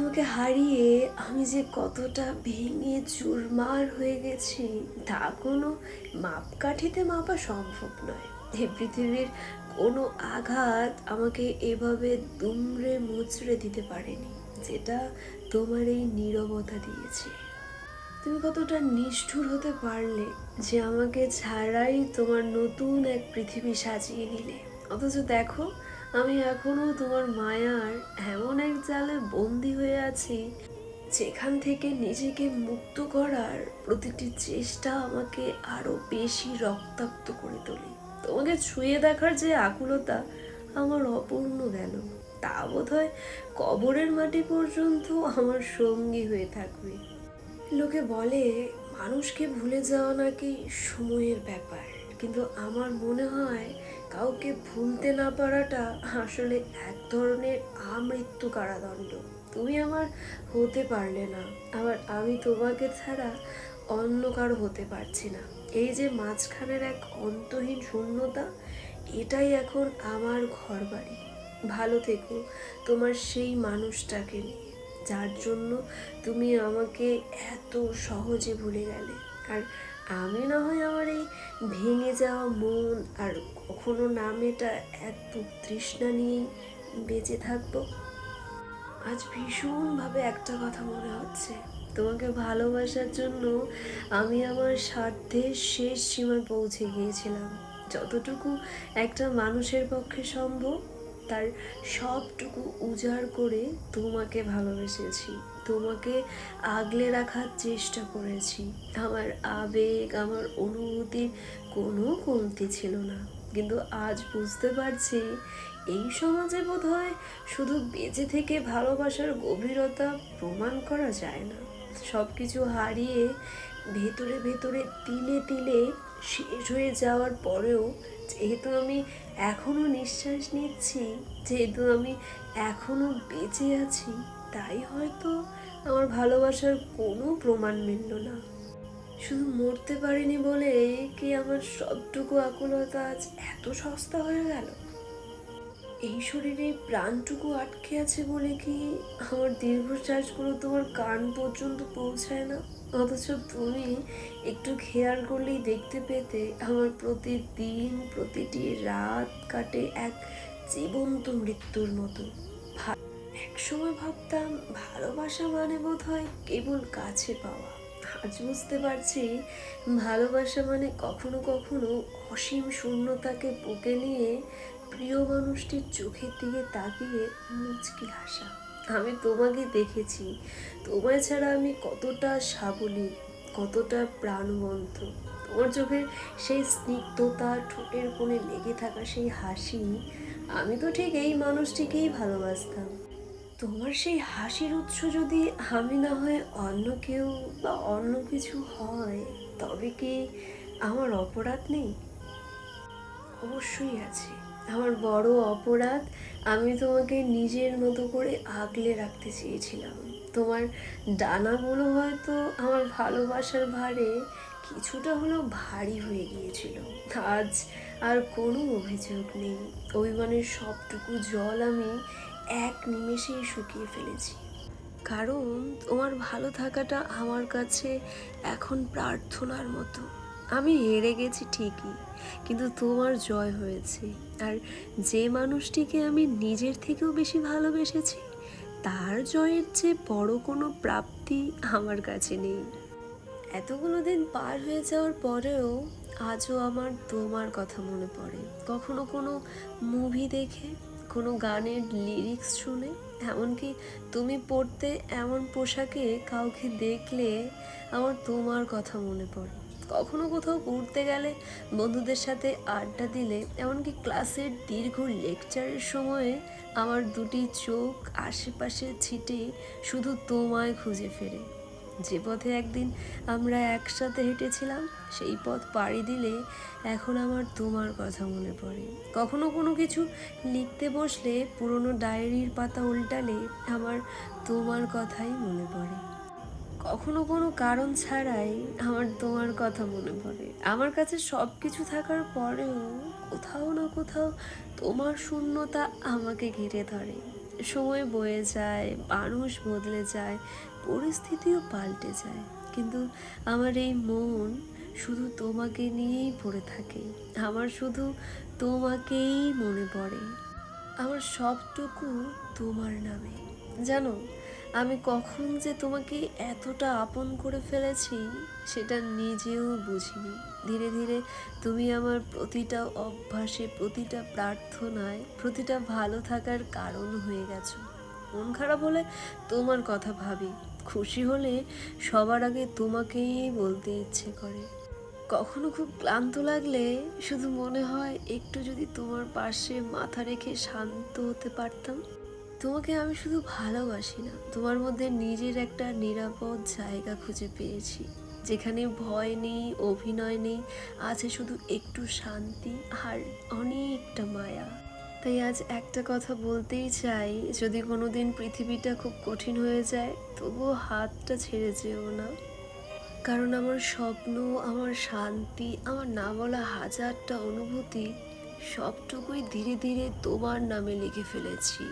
তোমাকে হারিয়ে আমি যে কতটা ভেঙে চুরমার হয়ে গেছি তা কোনো মাপকাঠিতে মাপা সম্ভব নয়। এই পৃথিবীর কোনো আঘাত আমাকে এভাবে দুমড়ে মুচড়ে দিতে পারেনি, যেটা তোমার এই নীরবতা দিয়েছে। তুমি কতটা নিষ্ঠুর হতে পারলে যে আমাকে ছাড়াই তোমার নতুন এক পৃথিবী সাজিয়ে নিলে। অথচ দেখো, আমি এখনো তোমার মায়ার এমন এক জালে বন্দি হয়ে আছি, যেখান থেকে নিজেকে মুক্ত করার প্রতিটি চেষ্টা আমাকে আরো বেশি রক্তাক্ত করে তোলে। তোমাকে ছুঁয়ে দেখার যে আকুলতা আমার অপূর্ণ গেল, তা বোধহয় কবরের মাটি পর্যন্ত আমার সঙ্গী হয়ে থাকবে। লোকে বলে মানুষকে ভুলে যাওয়া নাকি সময়ের ব্যাপার, কিন্তু আমার মনে হয় কাউকে ভুলতে না পারাটা আসলে এক ধরনের আমৃত্যু কারাদণ্ড। তুমি আমার হতে পারলে না, আবার আমি তোমাকে ছাড়া অন্য কারো হতে পারছি না। এই যে মাঝখানের এক অন্তহীন শূন্যতা, এটাই এখন আমার ঘরবাড়ি। ভালো থেকো তোমার সেই মানুষটাকে নিয়ে, যার জন্য তুমি আমাকে এত সহজে ভুলে গেলে। আর আমি না হয় আমার এই ভেঙে যাওয়া মন আর কখনো নামেটা এত তৃষ্ণা নিয়েই বেঁচে থাকবো। আজ ভীষণভাবে একটা কথা মনে হচ্ছে, তোমাকে ভালোবাসার জন্য আমি আমার স্বার্থের শেষ সীমায় পৌঁছে গিয়েছিলাম। যতটুকু একটা মানুষের পক্ষে সম্ভব তার সবটুকু উজাড় করে তোমাকে ভালোবেসেছি, তোমাকে আগলে রাখার চেষ্টা করেছি। আমার আবেগ, আমার অনুভূতির কোনো কমতি ছিল না। কিন্তু আজ বুঝতে পারছি, এই সমাজে বোধহয় শুধু বেঁচে থেকে ভালোবাসার গভীরতা প্রমাণ করা যায় না। সব কিছু হারিয়ে ভেতরে ভেতরে তিলে তিলে শেষ হয়ে যাওয়ার পরেও, যেহেতু আমি এখনো নিঃশ্বাস নিচ্ছি, যেহেতু আমি এখনো বেঁচে আছি, তাই হয়তো আমার ভালোবাসার কোনো প্রমাণ মিলল না। শুধু মরতে পারিনি বলে কি আমার সবটুকু আকুলতা আজ এত সস্তা হয়ে গেল? এই শরীরে প্রাণটুকু আটকে আছে বলে কি আমার দীর্ঘশ্বাসগুলো তোমার কান পর্যন্ত পৌঁছায় না? অথচ তুমি একটু খেয়াল করলেই দেখতে পেতে আমার প্রতিদিন প্রতিটি রাত কাটে এক জীবন্ত মৃত্যুর মতো। একসময় ভাবতাম ভালোবাসা মানে বোধহয় কেবল কাছে পাওয়া। আজ বুঝতে পারছি ভালোবাসা মানে কখনো কখনো অসীম শূন্যতাকে বুকে নিয়ে প্রিয় মানুষটির চোখের দিকে তাকিয়ে মুচকি হাসা। আমি তোমাকে দেখেছি, তোমায় ছাড়া আমি কতটা সাবলীল, কতটা প্রাণবন্ত। তোমার চোখের সেই স্নিগ্ধতা, ঠোঁটের কোণে লেগে থাকা সেই হাসি, আমি তো ঠিক এই মানুষটিকেই ভালোবাসতাম। তোমার সেই হাসির উৎস যদি আমি না হয় অন্য কেউ বা অন্য কিছু হয়, তবে কি আমার অপরাধ নেই? অবশ্যই আছে। আমার বড় অপরাধ, আমি তোমাকে নিজের মতো করে আগলে রাখতে চেয়েছিলাম। তোমার ডানাগুলো হয়তো আমার ভালোবাসার ভারে কিছুটা হলেও ভারী হয়ে গিয়েছিল। আজ আর কোনো অভিযোগ নেই। অভিমানের সবটুকু জল আমি এক নিমেষেই শুকিয়ে ফেলেছি। কারণ তোমার ভালো থাকাটা আমার কাছে এখন প্রার্থনার মতো। আমি হেরে গেছি ঠিকই, কিন্তু তোমার জয় হয়েছে। আর যে মানুষটিকে আমি নিজের থেকেও বেশি ভালোবেসেছি, তার জয়ের চেয়ে বড় কোনো প্রাপ্তি আমার কাছে নেই। এতগুলো দিন পার হয়ে যাওয়ার পরেও আজও আমার তোমার কথা মনে পড়ে। কখনো কোনো মুভি দেখে, কোনো গানের লিরিক্স শুনে, এমনকি তুমি পড়তে এমন পোশাকে কাউকে দেখলে আমার তোমার কথা মনে পড়ে। কখনো কোথাও ঘুরতে গেলে, বন্ধুদের সাথে আড্ডা দিলে, এমনকি ক্লাসের দীর্ঘ লেকচারের সময়ে আমার দুটি চোখ আশেপাশে ছিটে শুধু তোমায় খুঁজে ফেরে। যে পথে একদিন আমরা একসাথে হেঁটেছিলাম, সেই পথ পাড়ি দিলে এখন আমার তোমার কথা মনে পড়ে। কখনো কোনো কিছু লিখতে বসলে, পুরনো ডায়েরির পাতা উল্টালে আমার তোমার কথাই মনে পড়ে। কখনো কোনো কারণ ছাড়াই আমার তোমার কথা মনে পড়ে। আমার কাছে সব কিছু থাকার পরেও কোথাও না কোথাও তোমার শূন্যতা আমাকে ঘিরে ধরে। সময় বয়ে যায়, মানুষ বদলে যায়, পরিস্থিতিও পাল্টে যায়, কিন্তু আমার এই মন শুধু তোমাকে নিয়েই পড়ে থাকে। আমার শুধু তোমাকেই মনে পড়ে। আমার সবটুকু তোমার নামে। জানো, আমি কখন যে তোমাকে এতটা আপন করে ফেলেছি সেটা নিজেও বুঝিনি। ধীরে ধীরে তুমি আমার প্রতিটা অভ্যাসে, প্রতিটা প্রার্থনায়, প্রতিটা ভালো থাকার কারণ হয়ে গেছো। মন খারাপ হলে তোমার কথা ভাবি, খুশি হলে সবার আগে তোমাকেই বলতে ইচ্ছে করে। কখনো খুব ক্লান্ত লাগলে শুধু মনে হয় একটু যদি তোমার পাশে মাথা রেখে শান্ত হতে পারতাম। তোমাকে আমি শুধু ভালোবাসি না, তোমার মধ্যে নিজের একটা নিরাপদ জায়গা খুঁজে পেয়েছি, যেখানে ভয় নেই, অভিনয় নেই, আছে শুধু একটু শান্তি আর অনেকটা মায়া। তাই আজ একটা কথা বলতেই চাই, যদি কোনোদিন পৃথিবীটা খুব কঠিন হয়ে যায়, তবুও হাতটা ছেড়ে যেও না। কারণ আমার স্বপ্ন, আমার শান্তি, আমার না বলা হাজারটা অনুভূতি সবটুকুই ধীরে ধীরে তোমার নামে লিখে ফেলেছি।